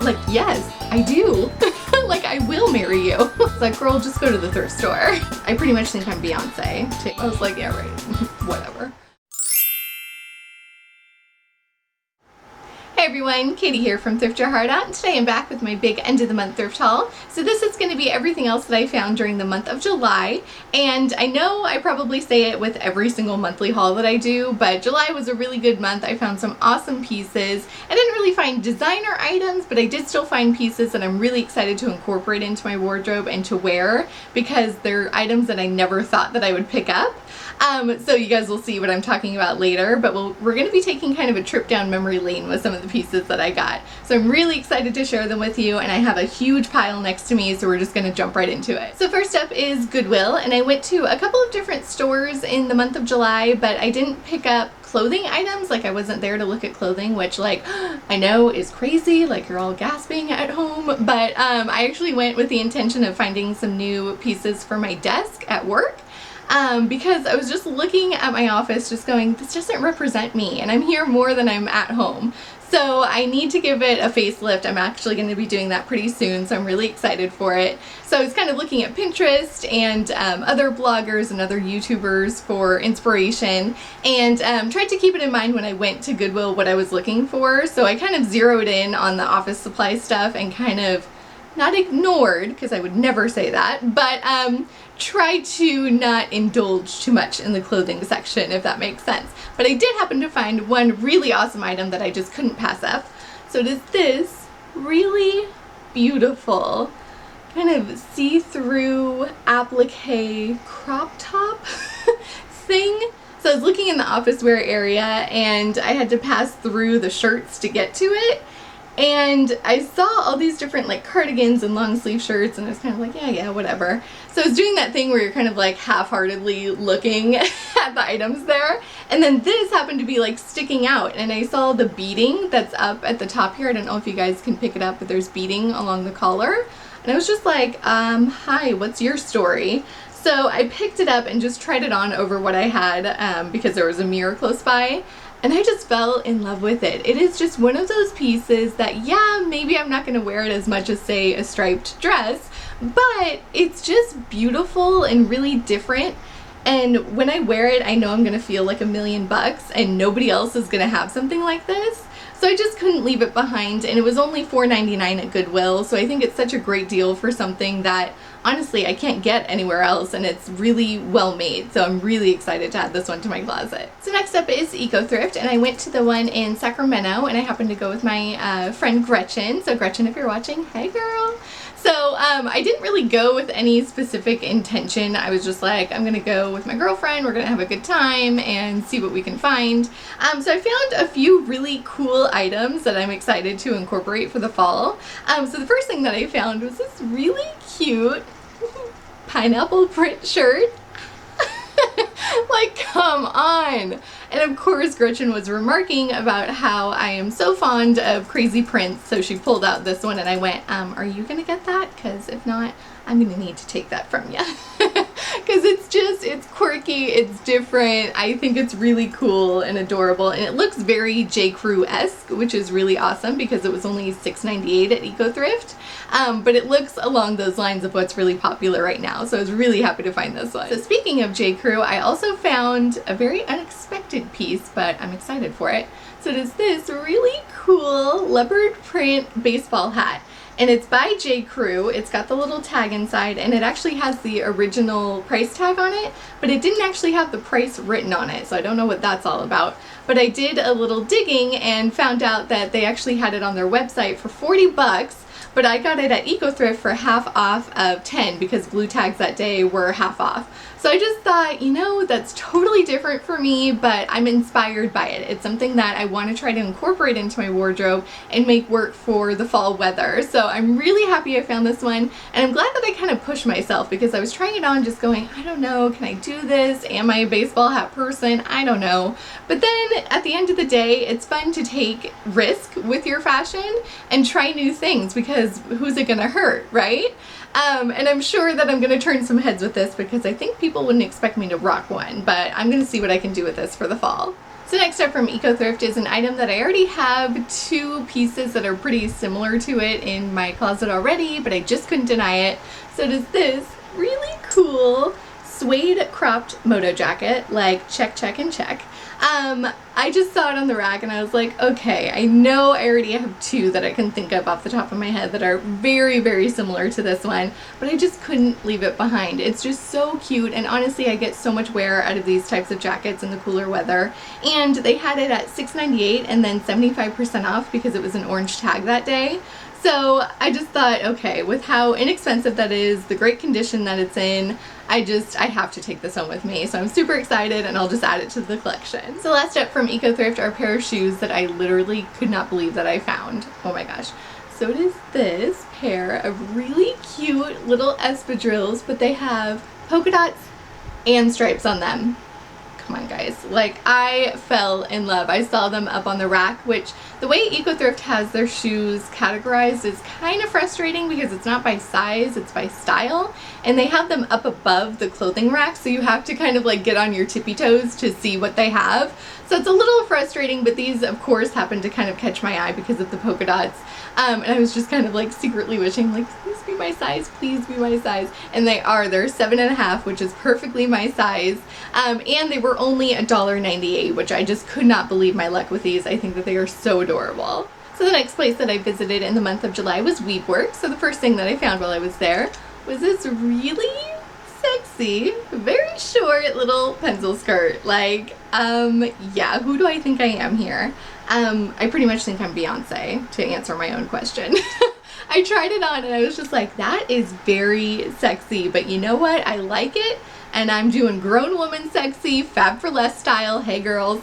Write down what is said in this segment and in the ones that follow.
like, yes, I do. Like, I will marry you. It's like, girl, just go to the thrift store. I pretty much think I'm Beyonce too. I was like, yeah, right, whatever. Hey everyone, Katie here from Thrift Your Heart Out, and today I'm back with my big end of the month thrift haul. So this is going to be everything else that I found during the month of July, and I know I probably say it with every single monthly haul that I do, but July was a really good month. I found some awesome pieces. I didn't really find designer items, but I did still find pieces that I'm really excited to incorporate into my wardrobe and to wear because they're items that I never thought that I would pick up. So you guys will see what I'm talking about later, but we're going to be taking kind of a trip down memory lane with some of the pieces that I got. So I'm really excited to share them with you, and I have a huge pile next to me, so we're just going to jump right into it. So first up is Goodwill, and I went to a couple of different stores in the month of July, but I didn't pick up clothing items. Like, I wasn't there to look at clothing, which, like, I know is crazy, like you're all gasping at home, but I actually went with the intention of finding some new pieces for my desk at work. Because I was just looking at my office just going, this doesn't represent me, and I'm here more than I'm at home. So I need to give it a facelift. I'm actually going to be doing that pretty soon, so I'm really excited for it. So I was kind of looking at Pinterest and other bloggers and other YouTubers for inspiration, and tried to keep it in mind when I went to Goodwill what I was looking for. So I kind of zeroed in on the office supply stuff and kind of not ignored, because I would never say that, but try to not indulge too much in the clothing section, if that makes sense. But I did happen to find one really awesome item that I just couldn't pass up. So it is this really beautiful kind of see-through applique crop top thing. So I was looking in the office wear area, and I had to pass through the shirts to get to it. And I saw all these different like cardigans and long sleeve shirts, and I was kind of like, yeah, whatever. So I was doing that thing where you're kind of like half-heartedly looking at the items there. And then this happened to be like sticking out, and I saw the beading that's up at the top here. I don't know if you guys can pick it up, but there's beading along the collar. And I was just like, hi, what's your story? So I picked it up and just tried it on over what I had because there was a mirror close by. And I just fell in love with it. It is just one of those pieces that, yeah, maybe I'm not going to wear it as much as, say, a striped dress, but it's just beautiful and really different. And when I wear it, I know I'm going to feel like $1,000,000, and nobody else is going to have something like this. So I just couldn't leave it behind, and it was only $4.99 at Goodwill, so I think it's such a great deal for something that honestly I can't get anywhere else, and it's really well made, so I'm really excited to add this one to my closet. So next up is Ecothrift, and I went to the one in Sacramento, and I happened to go with my friend Gretchen. So Gretchen, if you're watching, hey girl! So I didn't really go with any specific intention. I was just like, I'm gonna go with my girlfriend, we're gonna have a good time and see what we can find. So I found a few really cool items that I'm excited to incorporate for the fall. So the first thing that I found was this really cute pineapple print shirt. Like, come on! And of course Gretchen was remarking about how I am so fond of crazy prints, so she pulled out this one, and I went, are you gonna get that? Because if not, I'm gonna need to take that from you. Because it's quirky, it's different, I think it's really cool and adorable, and it looks very J. Crew-esque, which is really awesome because it was only $6.98 at Ecothrift. But it looks along those lines of what's really popular right now, so I was really happy to find this one. So speaking of J. Crew, I also found a very unexpected piece, but I'm excited for it. So it is this really cool leopard print baseball hat. And it's by J. Crew. It's got the little tag inside, and it actually has the original price tag on it, but it didn't actually have the price written on it, so I don't know what that's all about. But I did a little digging and found out that they actually had it on their website for 40 bucks, but I got it at Ecothrift for half off of 10 because blue tags that day were half off. So I just thought, you know, that's totally different for me, but I'm inspired by it. It's something that I want to try to incorporate into my wardrobe and make work for the fall weather. So I'm really happy I found this one, and I'm glad that I kind of pushed myself because I was trying it on just going, I don't know, can I do this? Am I a baseball hat person? I don't know. But then at the end of the day, it's fun to take risk with your fashion and try new things because who's it gonna hurt, right? And I'm sure that I'm going to turn some heads with this because I think people wouldn't expect me to rock one, but I'm going to see what I can do with this for the fall. So next up from Ecothrift is an item that I already have two pieces that are pretty similar to it in my closet already, but I just couldn't deny it. So it is this really cool suede cropped moto jacket, like check, check, and check. I just saw it on the rack and I was like, okay, I know I already have two that I can think of off the top of my head that are very, very similar to this one, but I just couldn't leave it behind. It's just so cute, and honestly, I get so much wear out of these types of jackets in the cooler weather. And they had it at $6.98 and then 75% off because it was an orange tag that day. So I just thought, okay, with how inexpensive that is, the great condition that it's in, I have to take this home with me. So I'm super excited and I'll just add it to the collection. So last up from Ecothrift are a pair of shoes that I literally could not believe that I found. Oh my gosh. So it is this pair of really cute little espadrilles, but they have polka dots and stripes on them. Come on guys, like I fell in love. I saw them up on the rack, which the way Ecothrift has their shoes categorized is kind of frustrating because it's not by size, it's by style, and they have them up above the clothing rack, so you have to kind of like get on your tippy toes to see what they have. So it's a little frustrating, but these of course happen to kind of catch my eye because of the polka dots. And I was just kind of like secretly wishing, like, please be my size, please be my size. And they are. They're 7.5, which is perfectly my size. And they were only $1.98, which I just could not believe my luck with these. I think that they are so adorable. So the next place that I visited in the month of July was Weaveworks. So the first thing that I found while I was there was this really sexy, very short little pencil skirt. Like, yeah, who do I think I am here? I pretty much think I'm Beyonce, to answer my own question. I tried it on and I was just like, that is very sexy, but you know what? I like it, and I'm doing grown woman sexy, fab for less style. Hey girls.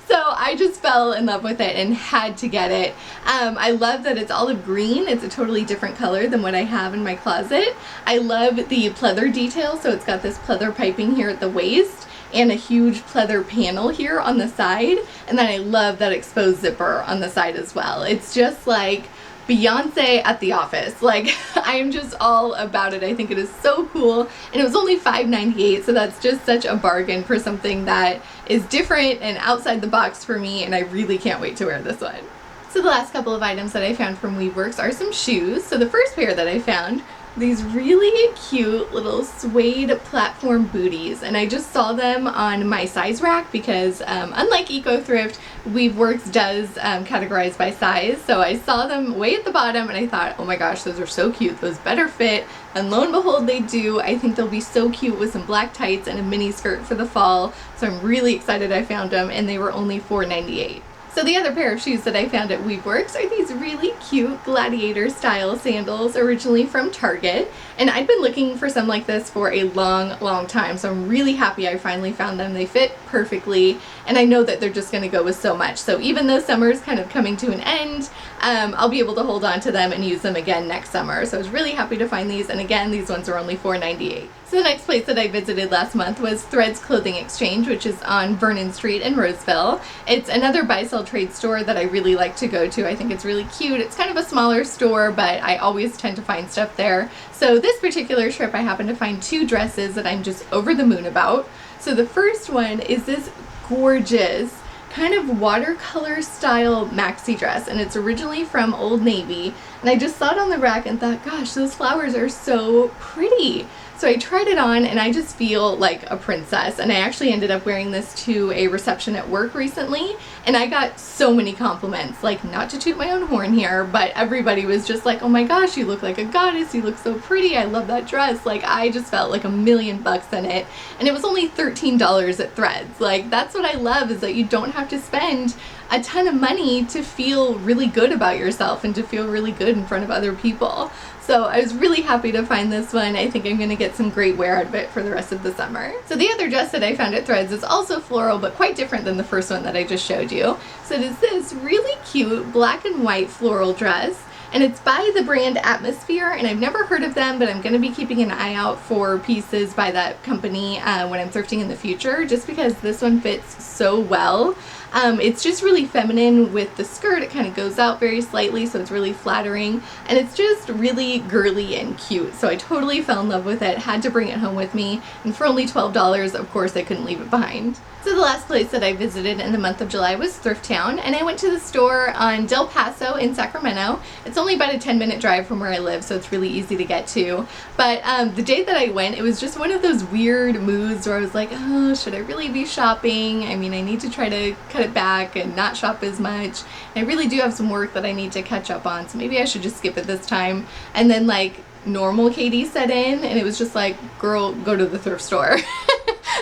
So I just fell in love with it and had to get it. I love that it's olive green. It's a totally different color than what I have in my closet. I love the pleather detail, so it's got this pleather piping here at the waist and a huge pleather panel here on the side, and then I love that exposed zipper on the side as well. It's just like Beyonce at the office. Like, I am just all about it. I think it is so cool, and it was only $5.98, so that's just such a bargain for something that is different and outside the box for me, and I really can't wait to wear this one. So the last couple of items that I found from Weaveworks are some shoes. So the first pair that I found, these really cute little suede platform booties, and I just saw them on my size rack because unlike Ecothrift, Weaveworks does categorize by size. So I saw them way at the bottom and I thought, oh my gosh, those are so cute, those better fit, and lo and behold they do. I think they'll be so cute with some black tights and a mini skirt for the fall, so I'm really excited I found them, and they were only $4.98. So the other pair of shoes that I found at Weaveworks are these really cute gladiator style sandals, originally from Target. And I'd been looking for some like this for a long time, so I'm really happy I finally found them. They fit perfectly, and I know that they're just going to go with so much. So even though summer's kind of coming to an end, I'll be able to hold on to them and use them again next summer. So I was really happy to find these, and again, these ones are only $4.98. So the next place that I visited last month was Threads Clothing Exchange, which is on Vernon Street in Roseville. It's another buy-sell trade store that I really like to go to. I think it's really cute. It's kind of a smaller store, but I always tend to find stuff there. So this particular trip, I happened to find two dresses that I'm just over the moon about. So the first one is this gorgeous kind of watercolor style maxi dress, and it's originally from Old Navy, and I just saw it on the rack and thought, gosh, those flowers are so pretty. So I tried it on and I just feel like a princess, and I actually ended up wearing this to a reception at work recently, and I got so many compliments. Like, not to toot my own horn here, but everybody was just like, oh my gosh, you look like a goddess, you look so pretty, I love that dress. Like, I just felt like $1,000,000 in it, and it was only $13 at Threads. Like, that's what I love, is that you don't have to spend a ton of money to feel really good about yourself and to feel really good in front of other people. So I was really happy to find this one. I think I'm going to get some great wear out of it for the rest of the summer. So the other dress that I found at Threads is also floral, but quite different than the first one that I just showed you. So it is this really cute black and white floral dress, and it's by the brand Atmosphere, and I've never heard of them, but I'm going to be keeping an eye out for pieces by that company when I'm thrifting in the future, just because this one fits so well. It's just really feminine with the skirt. It kind of goes out very slightly, so it's really flattering, and it's just really girly and cute. So I totally fell in love with it, had to bring it home with me, and for only $12, of course, I couldn't leave it behind. So the last place that I visited in the month of July was Thrift Town, and I went to the store on Del Paso in Sacramento. It's only about a 10-minute drive from where I live, so it's really easy to get to. But the day that I went, it was just one of those weird moods where I was like, oh, should I really be shopping? I mean, I need to try to cut it back and not shop as much. And I really do have some work that I need to catch up on, so maybe I should just skip it this time. And then like normal Katie set in, and it was just like, girl, go to the thrift store.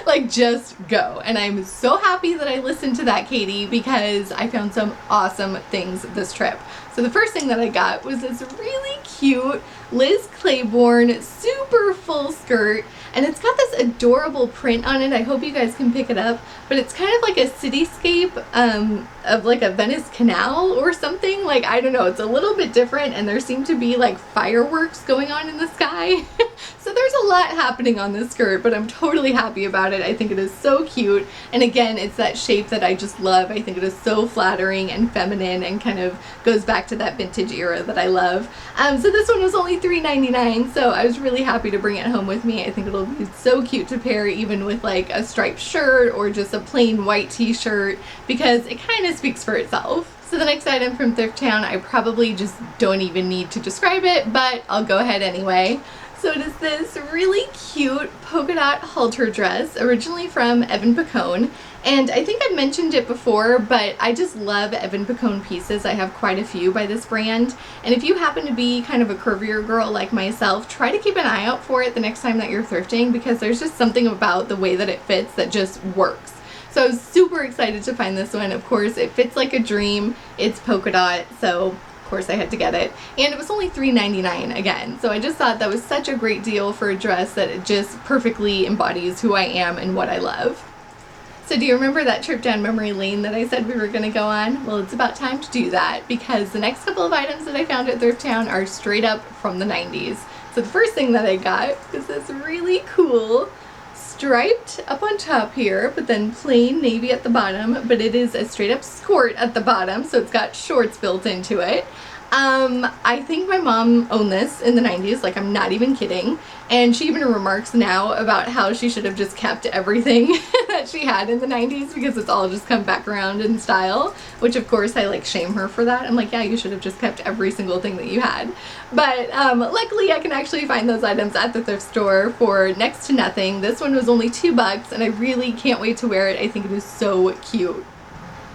Like, just go. And I'm so happy that I listened to that, Katie, because I found some awesome things this trip. So the first thing that I got was this really cute Liz Claiborne super full skirt, and it's got this adorable print on it. I hope you guys can pick it up, but it's kind of like a cityscape of like a Venice canal or something. Like, I don't know, it's a little bit different, and there seem to be like fireworks going on in the sky. So there's a lot happening on this skirt, but I'm totally happy about it. I think it is so cute, and again, it's that shape that I just love. I think it is so flattering and feminine and kind of goes back to that vintage era that I love. So this one was only $3.99, so I was really happy to bring it home with me. I think it'll be so cute to pair even with like a striped shirt or just a plain white t-shirt, because it kind of speaks for itself. So the next item from Thrift Town, I probably just don't even need to describe it, but I'll go ahead anyway. So it is this really cute polka dot halter dress, originally from Evan Picone. And I think I've mentioned it before, but I just love Evan Picone pieces. I have quite a few by this brand. And if you happen to be kind of a curvier girl like myself, try to keep an eye out for it the next time that you're thrifting, because there's just something about the way that it fits that just works. So I was super excited to find this one. Of course, it fits like a dream. It's polka dot, so of course I had to get it, and it was only $3.99 again. So I just thought that was such a great deal for a dress that it just perfectly embodies who I am and what I love. So do you remember that trip down memory lane that I said we were going to go on? Well, it's about time to do that, because the next couple of items that I found at Thrift Town are straight up from the 90s. So the first thing that I got was this really cool striped up on top here, but then plain navy at the bottom, but it is a straight up skirt at the bottom, so it's got shorts built into it. I think my mom owned this in the 90s, like I'm not even kidding, and she even remarks now about how she should have just kept everything that she had in the 90s, because it's all just come back around in style, which of course I like shame her for that. I'm like, yeah, you should have just kept every single thing that you had. But luckily I can actually find those items at the thrift store for next to nothing. This one was only $2, and I really can't wait to wear it. I think it is so cute.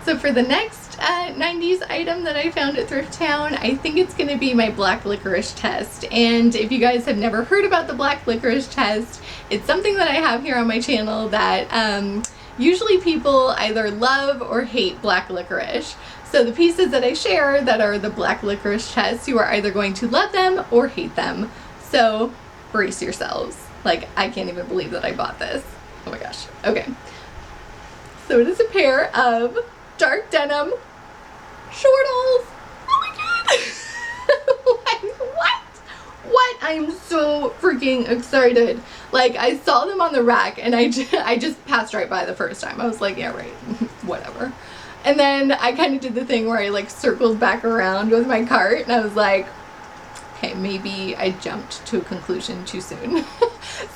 So for the next 90s item that I found at Thrift Town, I think it's going to be my black licorice test. And if you guys have never heard about the black licorice test, it's something that I have here on my channel that usually people either love or hate black licorice. So the pieces that I share that are the black licorice test, you are either going to love them or hate them. So brace yourselves. Like, I can't even believe that I bought this. Oh my gosh. Okay. So it is a pair of dark denim shortals. Oh my god. Like, what? I'm so freaking excited. Like, I saw them on the rack and I just passed right by the first time. I was like, yeah, right, whatever. And then I kind of did the thing where I like circled back around with my cart, and I was like, okay, maybe I jumped to a conclusion too soon.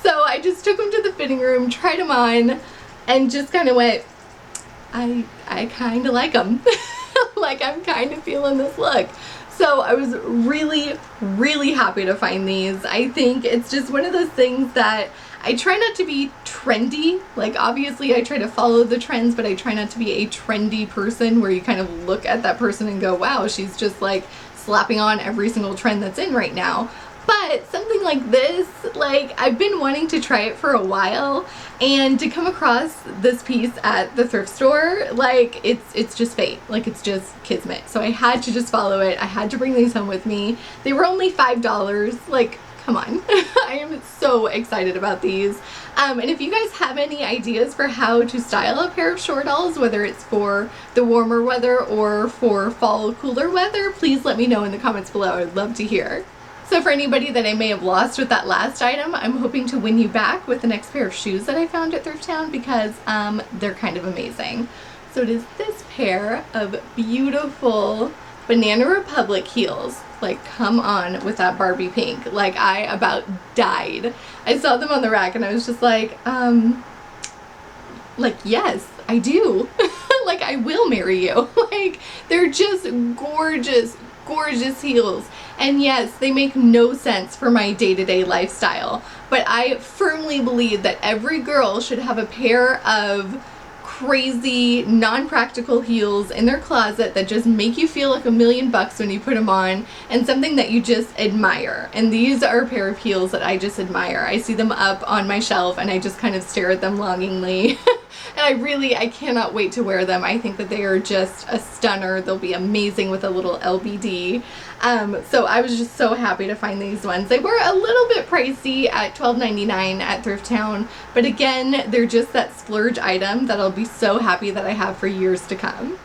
So I just took them to the fitting room, tried them on, and just kind of went, I kind of like them. Like, I'm kind of feeling this look. So I was really, really happy to find these. I think it's just one of those things that I try not to be trendy. Like, obviously I try to follow the trends, but I try not to be a trendy person where you kind of look at that person and go, wow, she's just like slapping on every single trend that's in right now. But something like this, like, I've been wanting to try it for a while, and to come across this piece at the thrift store, like, it's just fate. Like, it's just kismet. So I had to just follow it. I had to bring these home with me. They were only $5. Like, come on. I am so excited about these. And if you guys have any ideas for how to style a pair of shortals, whether it's for the warmer weather or for fall cooler weather, please let me know in the comments below. I'd love to hear. So for anybody that I may have lost with that last item, I'm hoping to win you back with the next pair of shoes that I found at Thrift Town, because they're kind of amazing. So it is this pair of beautiful Banana Republic heels. Like, come on with that Barbie pink. Like, I about died. I saw them on the rack and I was just like yes, I do. Like, I will marry you. Like, they're just gorgeous, gorgeous heels. And yes, they make no sense for my day-to-day lifestyle, but I firmly believe that every girl should have a pair of crazy, non-practical heels in their closet that just make you feel like $1,000,000 when you put them on, and something that you just admire. And these are a pair of heels that I just admire. I see them up on my shelf and I just kind of stare at them longingly. And I cannot wait to wear them. I think that they are just a stunner. They'll be amazing with a little LBD. So I was just so happy to find these ones. They were a little bit pricey at $12.99 at Thrift Town, but again, they're just that splurge item that I'll be so happy that I have for years to come.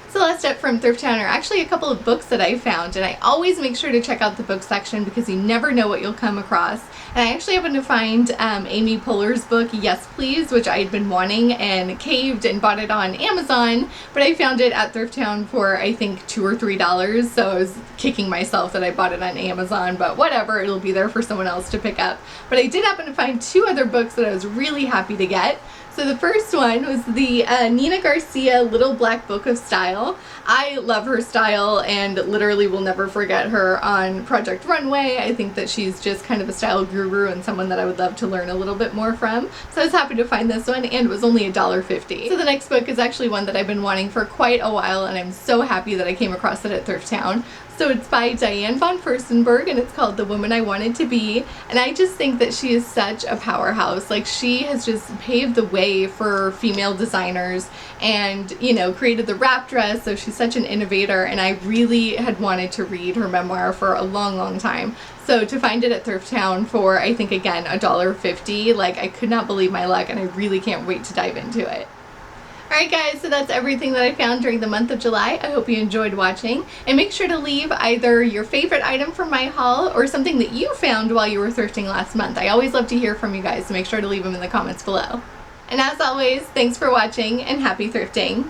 So last up from Thrift Town are actually a couple of books that I found, and I always make sure to check out the book section because you never know what you'll come across. And I actually happened to find Amy Poehler's book, Yes Please, which I had been wanting and caved and bought it on Amazon, but I found it at Thrift Town for I think $2 or $3, so I was kicking myself that I bought it on Amazon, but whatever, it'll be there for someone else to pick up. But I did happen to find two other books that I was really happy to get. So the first one was the Nina Garcia Little Black Book of Style. I love her style and literally will never forget her on Project Runway. I think that she's just kind of a style guru and someone that I would love to learn a little bit more from. So I was happy to find this one, and it was only $1.50. So the next book is actually one that I've been wanting for quite a while, and I'm so happy that I came across it at Thrift Town. So it's by Diane von Furstenberg, and it's called The Woman I Wanted to Be. And I just think that she is such a powerhouse. Like, she has just paved the way for female designers and, you know, created the wrap dress. So she's such an innovator, and I really had wanted to read her memoir for a long, long time. So to find it at Thrift Town for, I think, again, $1.50, like, I could not believe my luck, and I really can't wait to dive into it. Alright guys, so that's everything that I found during the month of July. I hope you enjoyed watching, and make sure to leave either your favorite item from my haul or something that you found while you were thrifting last month. I always love to hear from you guys, so make sure to leave them in the comments below. And as always, thanks for watching and happy thrifting!